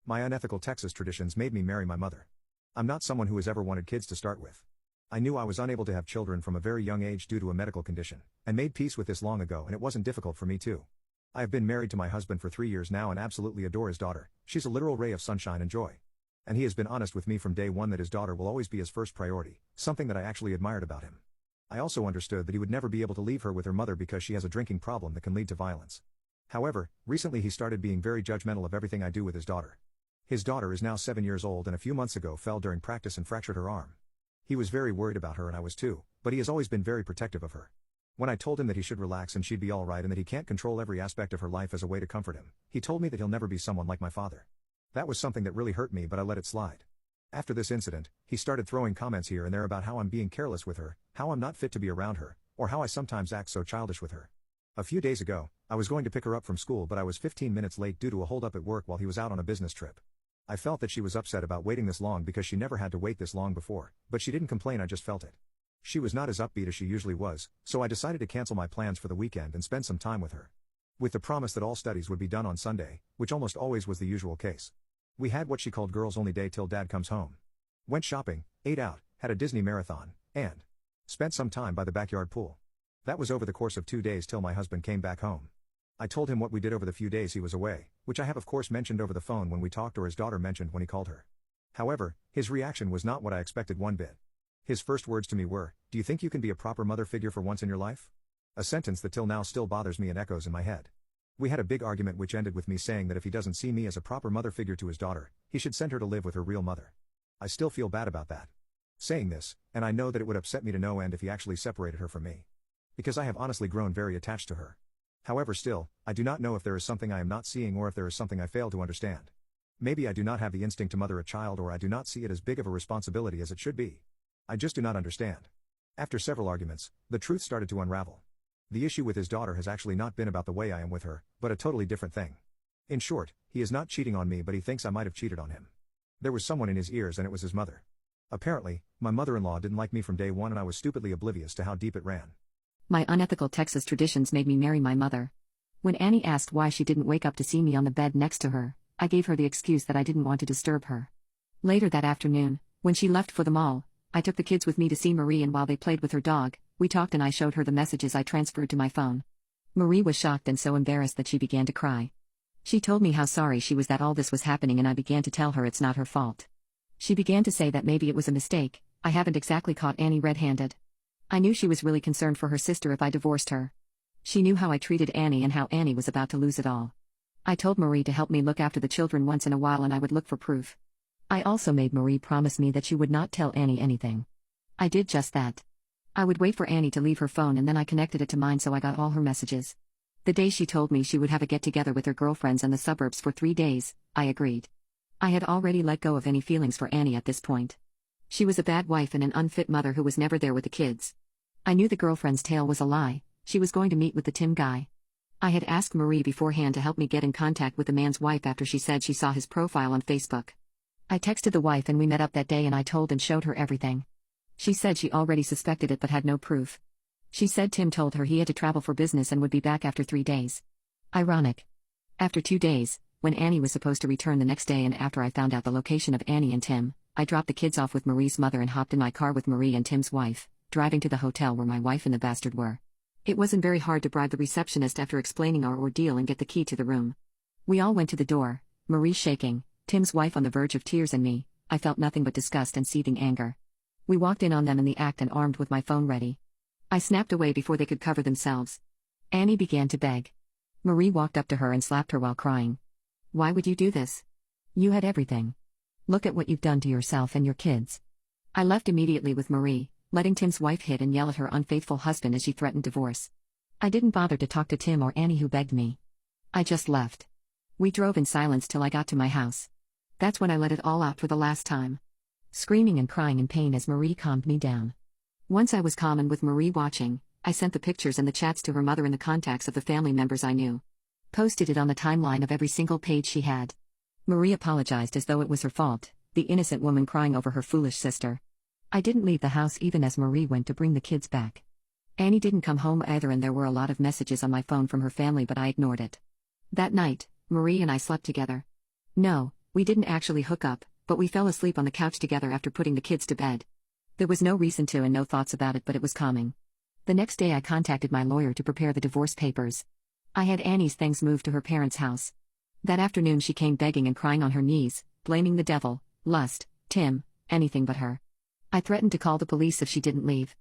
My unethical Texas traditions made me marry my mother. I'm not someone who has ever wanted kids to start with. I knew I was unable to have children from a very young age due to a medical condition, and made peace with this long ago, and it wasn't difficult for me too. I have been married to my husband for 3 years now and absolutely adore his daughter. She's a literal ray of sunshine and joy. And he has been honest with me from day one that his daughter will always be his first priority, something that I actually admired about him. I also understood that he would never be able to leave her with her mother because she has a drinking problem that can lead to violence. However, recently he started being very judgmental of everything I do with his daughter. His daughter is now 7 years old and a few months ago fell during practice and fractured her arm. He was very worried about her and I was too, but he has always been very protective of her. When I told him that he should relax and she'd be alright and that he can't control every aspect of her life as a way to comfort him, he told me that he'll never be someone like my father. That was something that really hurt me, but I let it slide. After this incident, he started throwing comments here and there about how I'm being careless with her, how I'm not fit to be around her, or how I sometimes act so childish with her. A few days ago, I was going to pick her up from school but I was 15 minutes late due to a hold-up at work while he was out on a business trip. I felt that she was upset about waiting this long because she never had to wait this long before, but she didn't complain, I just felt it. She was not as upbeat as she usually was, so I decided to cancel my plans for the weekend and spend some time with her. With the promise that all studies would be done on Sunday, which almost always was the usual case. We had what she called girls only day till dad comes home. Went shopping, ate out, had a Disney marathon, and spent some time by the backyard pool. That was over the course of 2 days till my husband came back home. I told him what we did over the few days he was away, which I have of course mentioned over the phone when we talked or his daughter mentioned when he called her. However, his reaction was not what I expected one bit. His first words to me were, "Do you think you can be a proper mother figure for once in your life?" A sentence that till now still bothers me and echoes in my head. We had a big argument which ended with me saying that if he doesn't see me as a proper mother figure to his daughter, he should send her to live with her real mother. I still feel bad about that. Saying this, and I know that it would upset me to no end if he actually separated her from me. Because I have honestly grown very attached to her. However, still, I do not know if there is something I am not seeing or if there is something I fail to understand. Maybe I do not have the instinct to mother a child, or I do not see it as big of a responsibility as it should be. I just do not understand. After several arguments, the truth started to unravel. The issue with his daughter has actually not been about the way I am with her, but a totally different thing. In short, he is not cheating on me, but he thinks I might have cheated on him. There was someone in his ears and it was his mother. Apparently, my mother-in-law didn't like me from day one and I was stupidly oblivious to how deep it ran. My unethical Texas traditions made me marry my mother. When Annie asked why she didn't wake up to see me on the bed next to her, I gave her the excuse that I didn't want to disturb her. Later that afternoon, when she left for the mall, I took the kids with me to see Marie, and while they played with her dog, we talked and I showed her the messages I transferred to my phone. Marie was shocked and so embarrassed that she began to cry. She told me how sorry she was that all this was happening, and I began to tell her it's not her fault. She began to say that maybe it was a mistake. I haven't exactly caught Annie red-handed. I knew she was really concerned for her sister if I divorced her. She knew how I treated Annie and how Annie was about to lose it all. I told Marie to help me look after the children once in a while and I would look for proof. I also made Marie promise me that she would not tell Annie anything. I did just that. I would wait for Annie to leave her phone and then I connected it to mine so I got all her messages. The day she told me she would have a get-together with her girlfriends in the suburbs for 3 days, I agreed. I had already let go of any feelings for Annie at this point. She was a bad wife and an unfit mother who was never there with the kids. I knew the girlfriend's tale was a lie. She was going to meet with the Tim guy. I had asked Marie beforehand to help me get in contact with the man's wife after she said she saw his profile on Facebook. I texted the wife and we met up that day and I told and showed her everything. She said she already suspected it but had no proof. She said Tim told her he had to travel for business and would be back after 3 days. Ironic. After 2 days, when Annie was supposed to return the next day and after I found out the location of Annie and Tim, I dropped the kids off with Marie's mother and hopped in my car with Marie and Tim's wife, driving to the hotel where my wife and the bastard were. It wasn't very hard to bribe the receptionist after explaining our ordeal and get the key to the room. We all went to the door, Marie shaking, Tim's wife on the verge of tears, and me. I felt nothing but disgust and seething anger. We walked in on them in the act and armed with my phone ready. I snapped away before they could cover themselves. Annie began to beg. Marie walked up to her and slapped her while crying. "Why would you do this? You had everything. Look at what you've done to yourself and your kids." I left immediately with Marie, letting Tim's wife hit and yell at her unfaithful husband as she threatened divorce. I didn't bother to talk to Tim or Annie, who begged me. I just left. We drove in silence till I got to my house. That's when I let it all out for the last time. Screaming and crying in pain as Marie calmed me down. Once I was calm and with Marie watching, I sent the pictures and the chats to her mother and the contacts of the family members I knew. Posted it on the timeline of every single page she had. Marie apologized as though it was her fault, the innocent woman crying over her foolish sister. I didn't leave the house even as Marie went to bring the kids back. Annie didn't come home either, and there were a lot of messages on my phone from her family, but I ignored it. That night, Marie and I slept together. No, We didn't actually hook up, but we fell asleep on the couch together after putting the kids to bed. There was no reason to and no thoughts about it, but it was calming. The next day I contacted my lawyer to prepare the divorce papers. I had Annie's things moved to her parents' house. That afternoon she came begging and crying on her knees, blaming the devil, lust, Tim, anything but her. I threatened to call the police if she didn't leave.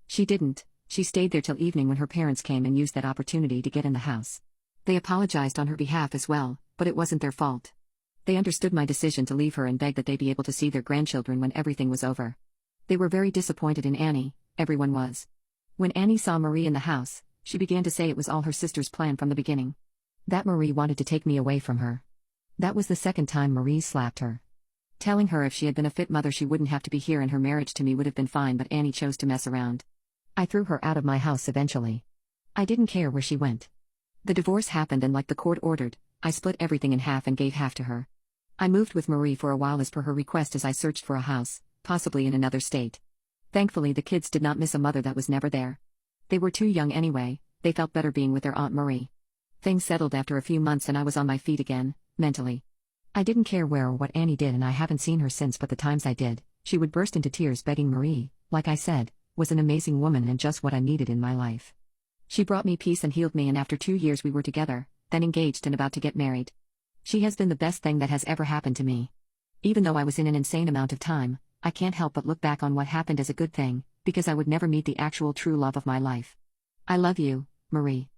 She didn't. She stayed there till evening when her parents came and used that opportunity to get in the house. They apologized on her behalf as well, but it wasn't their fault. They understood my decision to leave her and begged that they be able to see their grandchildren when everything was over. They were very disappointed in Annie, everyone was. When Annie saw Marie in the house, she began to say it was all her sister's plan from the beginning. That Marie wanted to take me away from her. That was the second time Marie slapped her. Telling her if she had been a fit mother she wouldn't have to be here and her marriage to me would have been fine, but Annie chose to mess around. I threw her out of my house eventually. I didn't care where she went. The divorce happened and like the court ordered, I split everything in half and gave half to her. I moved with Marie for a while as per her request as I searched for a house, possibly in another state. Thankfully the kids did not miss a mother that was never there. They were too young anyway, they felt better being with their Aunt Marie. Things settled after a few months and I was on my feet again, mentally. I didn't care where or what Annie did and I haven't seen her since, but the times I did, she would burst into tears begging. Marie, like I said, was an amazing woman and just what I needed in my life. She brought me peace and healed me, and after 2 years we were together, then engaged and about to get married. She has been the best thing that has ever happened to me. Even though I was in an insane amount of time, I can't help but look back on what happened as a good thing, because I would never meet the actual true love of my life. I love you, Marie.